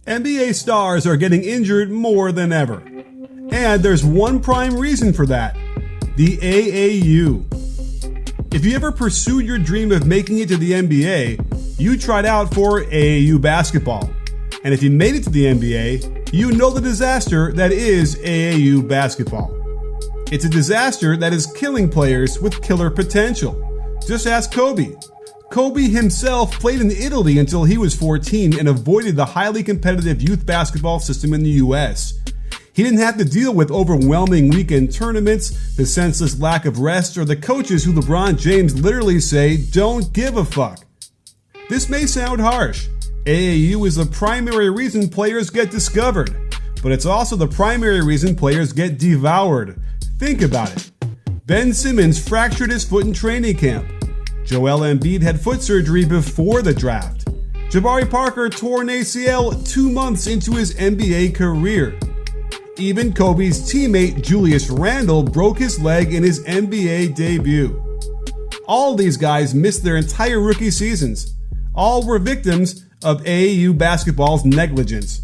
NBA stars are getting injured more than ever. And there's one prime reason for that: the AAU. If you ever pursued your dream of making it to the NBA, you tried out for AAU basketball. And if you made it to the NBA, you know the disaster that is AAU basketball. It's a disaster that is killing players with killer potential. Just ask Kobe. Kobe himself played in Italy until he was 14 and avoided the highly competitive youth basketball system in the US. He didn't have to deal with overwhelming weekend tournaments, the senseless lack of rest, or the coaches who LeBron James literally say don't give a fuck. This may sound harsh. AAU is the primary reason players get discovered, but it's also the primary reason players get devoured. Think about it. Ben Simmons fractured his foot in training camp. Joel Embiid had foot surgery before the draft. Jabari Parker tore an ACL 2 months into his NBA career. Even Kobe's teammate Julius Randle broke his leg in his NBA debut. All these guys missed their entire rookie seasons. All were victims of AAU basketball's negligence.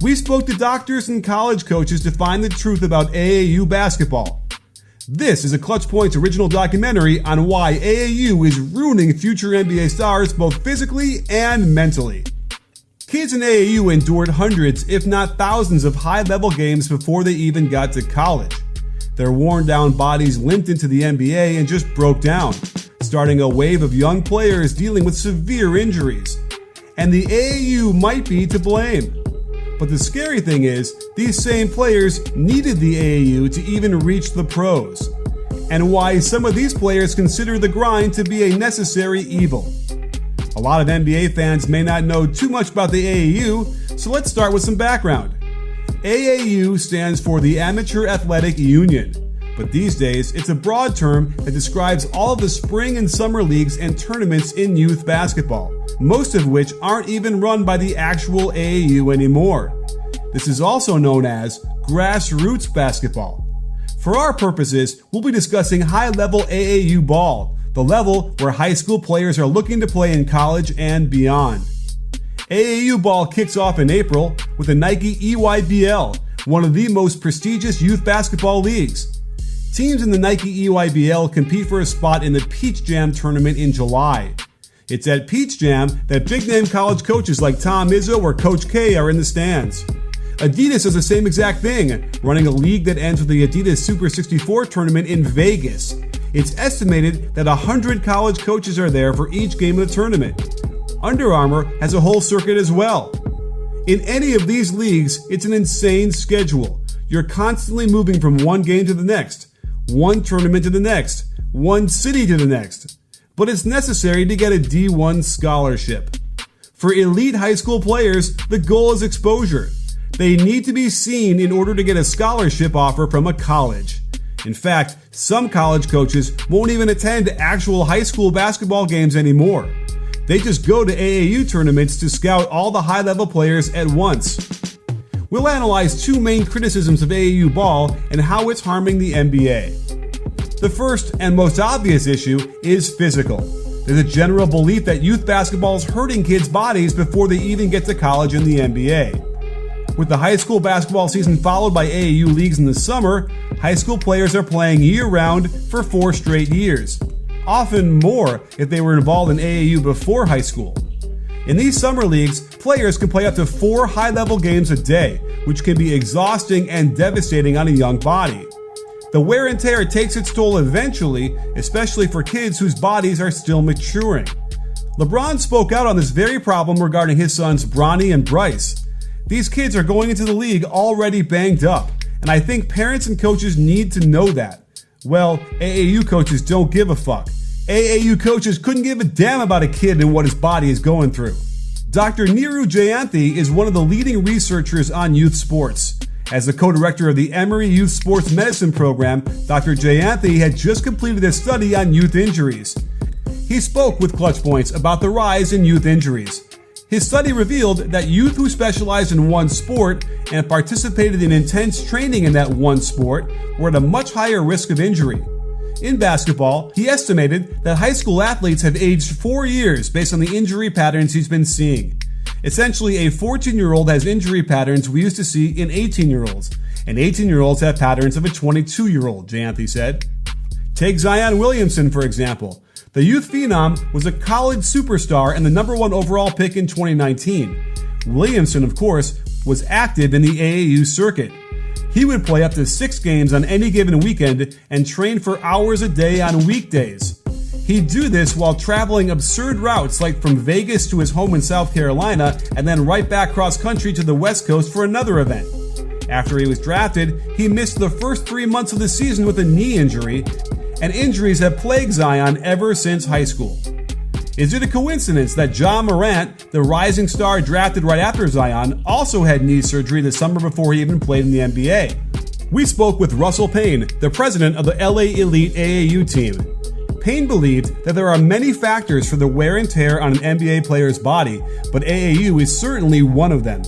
We spoke to doctors and college coaches to find the truth about AAU basketball. This is a ClutchPoints original documentary on why AAU is ruining future NBA stars both physically and mentally. Kids in AAU endured hundreds, if not thousands, of high-level games before they even got to college. Their worn-down bodies limped into the NBA and just broke down, starting a wave of young players dealing with severe injuries. And the AAU might be to blame. But the scary thing is, these same players needed the AAU to even reach the pros, and why some of these players consider the grind to be a necessary evil. A lot of NBA fans may not know too much about the AAU, so let's start with some background. AAU stands for the Amateur Athletic Union, but these days it's a broad term that describes all of the spring and summer leagues and tournaments in youth basketball, most of which aren't even run by the actual AAU anymore. This is also known as grassroots basketball. For our purposes, we'll be discussing high-level AAU ball, the level where high school players are looking to play in college and beyond. AAU ball kicks off in April with the Nike EYBL, one of the most prestigious youth basketball leagues. Teams in the Nike EYBL compete for a spot in the Peach Jam tournament in July. It's at Peach Jam that big-name college coaches like Tom Izzo or Coach K are in the stands. Adidas does the same exact thing, running a league that ends with the Adidas Super 64 tournament in Vegas. It's estimated that 100 college coaches are there for each game of the tournament. Under Armour has a whole circuit as well. In any of these leagues, it's an insane schedule. You're constantly moving from one game to the next, one tournament to the next, one city to the next. But it's necessary to get a D1 scholarship. For elite high school players, the goal is exposure. They need to be seen in order to get a scholarship offer from a college. In fact, some college coaches won't even attend actual high school basketball games anymore. They just go to AAU tournaments to scout all the high-level players at once. We'll analyze two main criticisms of AAU ball and how it's harming the NBA. The first and most obvious issue is physical. There's a general belief that youth basketball is hurting kids' bodies before they even get to college and the NBA. With the high school basketball season followed by AAU leagues in the summer, high school players are playing year-round for 4 straight years. Often more if they were involved in AAU before high school. In these summer leagues, players can play up to 4 high-level games a day, which can be exhausting and devastating on a young body. The wear and tear takes its toll eventually, especially for kids whose bodies are still maturing. LeBron spoke out on this very problem regarding his sons Bronny and Bryce. These kids are going into the league already banged up, and I think parents and coaches need to know that. Well, AAU coaches don't give a fuck. AAU coaches couldn't give a damn about a kid and what his body is going through. Dr. Neeru Jayanthi is one of the leading researchers on youth sports. As the co-director of the Emory Youth Sports Medicine Program, Dr. Jayanthi had just completed a study on youth injuries. He spoke with ClutchPoints about the rise in youth injuries. His study revealed that youth who specialized in one sport and participated in intense training in that one sport were at a much higher risk of injury. In basketball, he estimated that high school athletes have aged 4 years based on the injury patterns he's been seeing. Essentially, a 14-year-old has injury patterns we used to see in 18-year-olds, and 18-year-olds have patterns of a 22-year-old, Jayanthe said. Take Zion Williamson, for example. The youth phenom was a college superstar and the number 1 overall pick in 2019. Williamson, of course, was active in the AAU circuit. He would play up to 6 games on any given weekend and train for hours a day on weekdays. He'd do this while traveling absurd routes like from Vegas to his home in South Carolina and then right back cross country to the West Coast for another event. After he was drafted, he missed the first 3 months of the season with a knee injury, and injuries have plagued Zion ever since high school. Is it a coincidence that Ja Morant, the rising star drafted right after Zion, also had knee surgery the summer before he even played in the NBA? We spoke with Russell Payne, the president of the LA Elite AAU team. Payne believed that there are many factors for the wear and tear on an NBA player's body, but AAU is certainly one of them.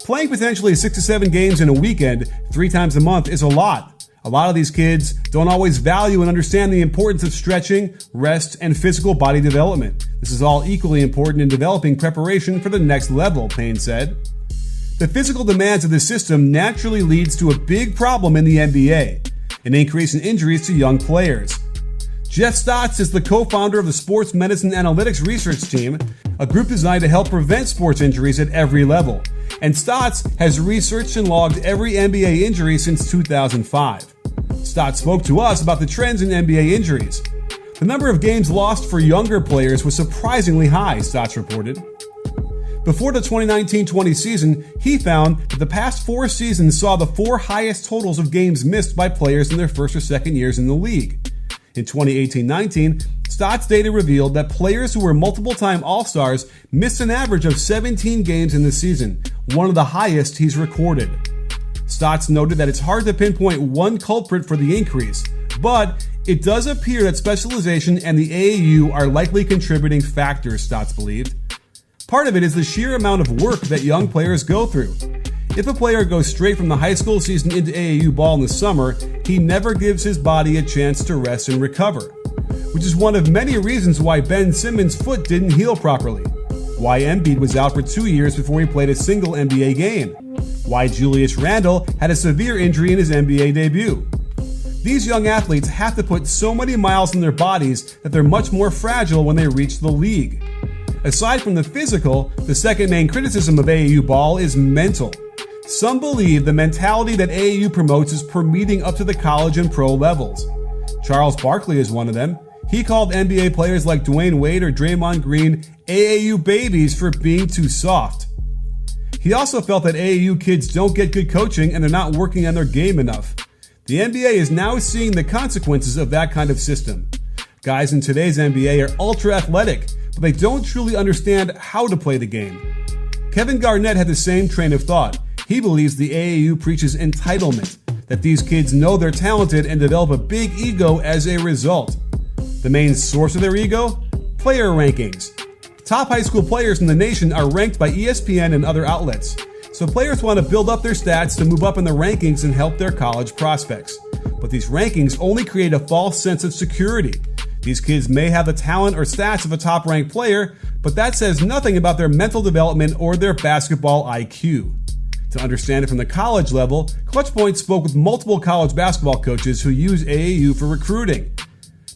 Playing potentially 6 to 7 games in a weekend 3 times a month is a lot. A lot of these kids don't always value and understand the importance of stretching, rest, and physical body development. This is all equally important in developing preparation for the next level, Payne said. The physical demands of the system naturally leads to a big problem in the NBA, an increase in injuries to young players. Jeff Stotts is the co-founder of the Sports Medicine Analytics Research Team, a group designed to help prevent sports injuries at every level. And Stotts has researched and logged every NBA injury since 2005. Stotts spoke to us about the trends in NBA injuries. The number of games lost for younger players was surprisingly high, Stotts reported. Before the 2019-20 season, he found that the past 4 seasons saw the 4 highest totals of games missed by players in their first or second years in the league. In 2018-19, Stotts data revealed that players who were multiple-time All-Stars missed an average of 17 games in the season, one of the highest he's recorded. Stotts noted that it's hard to pinpoint one culprit for the increase, but it does appear that specialization and the AAU are likely contributing factors, Stotts believed. Part of it is the sheer amount of work that young players go through. If a player goes straight from the high school season into AAU ball in the summer, he never gives his body a chance to rest and recover, which is one of many reasons why Ben Simmons' foot didn't heal properly, why Embiid was out for 2 years before he played a single NBA game, why Julius Randle had a severe injury in his NBA debut. These young athletes have to put so many miles in their bodies that they're much more fragile when they reach the league. Aside from the physical, the second main criticism of AAU ball is mental. Some believe the mentality that AAU promotes is permeating up to the college and pro levels. Charles Barkley is one of them. He called NBA players like Dwayne Wade or Draymond Green AAU babies for being too soft. He also felt that AAU kids don't get good coaching and they're not working on their game enough. The NBA is now seeing the consequences of that kind of system. Guys in today's NBA are ultra athletic, but they don't truly understand how to play the game. Kevin Garnett had the same train of thought. He believes the AAU preaches entitlement, that these kids know they're talented and develop a big ego as a result. The main source of their ego? Player rankings. Top high school players in the nation are ranked by ESPN and other outlets, so players want to build up their stats to move up in the rankings and help their college prospects. But these rankings only create a false sense of security. These kids may have the talent or stats of a top-ranked player, but that says nothing about their mental development or their basketball IQ. To understand it from the college level, ClutchPoints spoke with multiple college basketball coaches who use AAU for recruiting.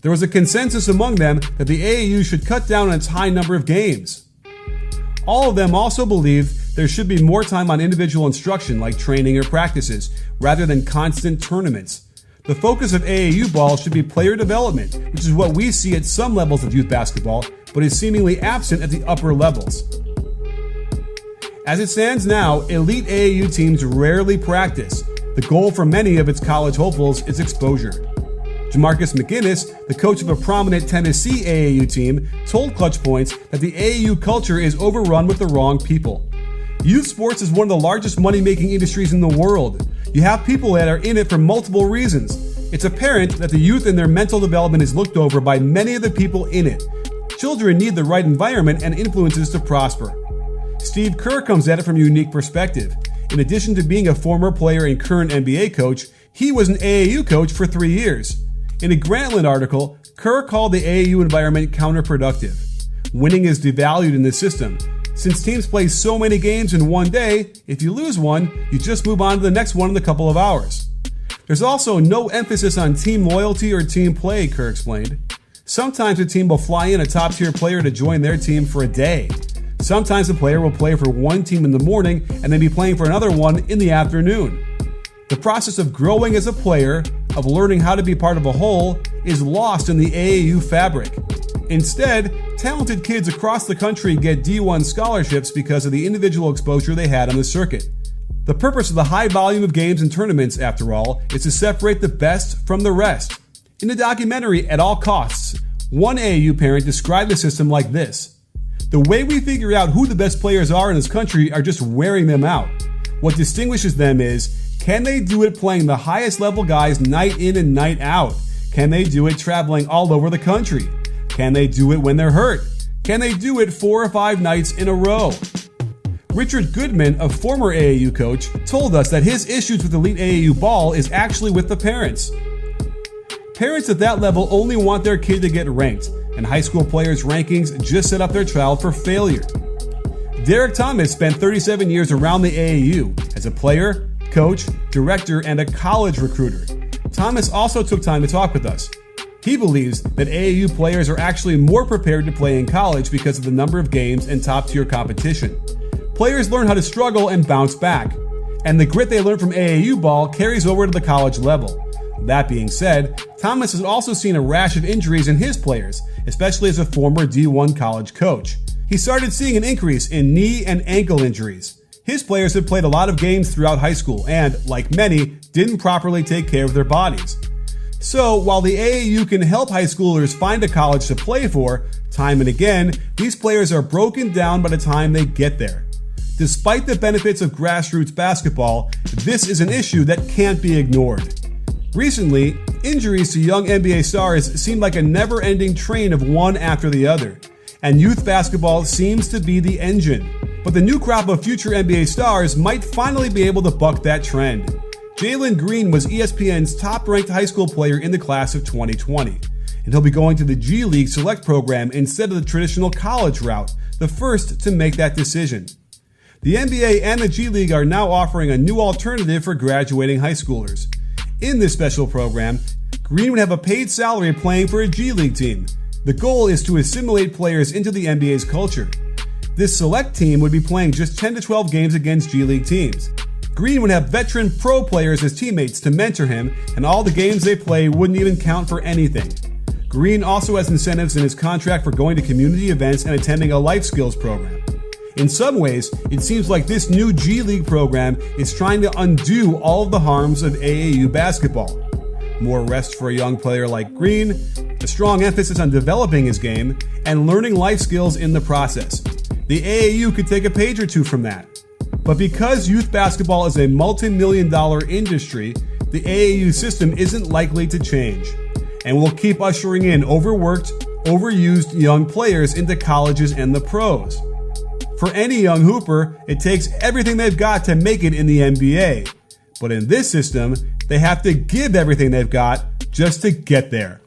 There was a consensus among them that the AAU should cut down on its high number of games. All of them also believe there should be more time on individual instruction like training or practices, rather than constant tournaments. The focus of AAU ball should be player development, which is what we see at some levels of youth basketball, but is seemingly absent at the upper levels. As it stands now, elite AAU teams rarely practice. The goal for many of its college hopefuls is exposure. Jamarcus McGinnis, the coach of a prominent Tennessee AAU team, told ClutchPoints that the AAU culture is overrun with the wrong people. Youth sports is one of the largest money-making industries in the world. You have people that are in it for multiple reasons. It's apparent that the youth and their mental development is looked over by many of the people in it. Children need the right environment and influences to prosper. Steve Kerr comes at it from a unique perspective. In addition to being a former player and current NBA coach, he was an AAU coach for 3 years. In a Grantland article, Kerr called the AAU environment counterproductive. Winning is devalued in the system. Since teams play so many games in one day, if you lose one, you just move on to the next one in a couple of hours. There's also no emphasis on team loyalty or team play, Kerr explained. Sometimes a team will fly in a top-tier player to join their team for a day. Sometimes a player will play for one team in the morning and then be playing for another one in the afternoon. The process of growing as a player, of learning how to be part of a whole, is lost in the AAU fabric. Instead, talented kids across the country get D1 scholarships because of the individual exposure they had on the circuit. The purpose of the high volume of games and tournaments, after all, is to separate the best from the rest. In the documentary, At All Costs, one AAU parent described the system like this: "The way we figure out who the best players are in this country are just wearing them out. What distinguishes them is, can they do it playing the highest level guys night in and night out? Can they do it traveling all over the country? Can they do it when they're hurt? Can they do it 4 or 5 nights in a row?" Richard Goodman, a former AAU coach, told us that his issues with elite AAU ball is actually with the parents. Parents at that level only want their kid to get ranked, and high school players' rankings just set up their child for failure. Derek Thomas spent 37 years around the AAU as a player, coach, director, and a college recruiter. Thomas also took time to talk with us. He believes that AAU players are actually more prepared to play in college because of the number of games and top-tier competition. Players learn how to struggle and bounce back, and the grit they learn from AAU ball carries over to the college level. That being said, Thomas has also seen a rash of injuries in his players, especially as a former D1 college coach. He started seeing an increase in knee and ankle injuries. His players had played a lot of games throughout high school and, like many, didn't properly take care of their bodies. So, while the AAU can help high schoolers find a college to play for, time and again, these players are broken down by the time they get there. Despite the benefits of grassroots basketball, this is an issue that can't be ignored. Recently, injuries to young NBA stars seem like a never-ending train of one after the other, and youth basketball seems to be the engine. But the new crop of future NBA stars might finally be able to buck that trend. Jalen Green was ESPN's top-ranked high school player in the class of 2020, and he'll be going to the G League Select program instead of the traditional college route, the first to make that decision. The NBA and the G League are now offering a new alternative for graduating high schoolers. In this special program, Green would have a paid salary playing for a G League team. The goal is to assimilate players into the NBA's culture. This select team would be playing just 10 to 12 games against G League teams. Green would have veteran pro players as teammates to mentor him, and all the games they play wouldn't even count for anything. Green also has incentives in his contract for going to community events and attending a life skills program. In some ways, it seems like this new G League program is trying to undo all of the harms of AAU basketball. More rest for a young player like Green, a strong emphasis on developing his game, and learning life skills in the process. The AAU could take a page or two from that. But because youth basketball is a multi-million-dollar industry, the AAU system isn't likely to change, and will keep ushering in overworked, overused young players into colleges and the pros. For any young hooper, it takes everything they've got to make it in the NBA. But in this system, they have to give everything they've got just to get there.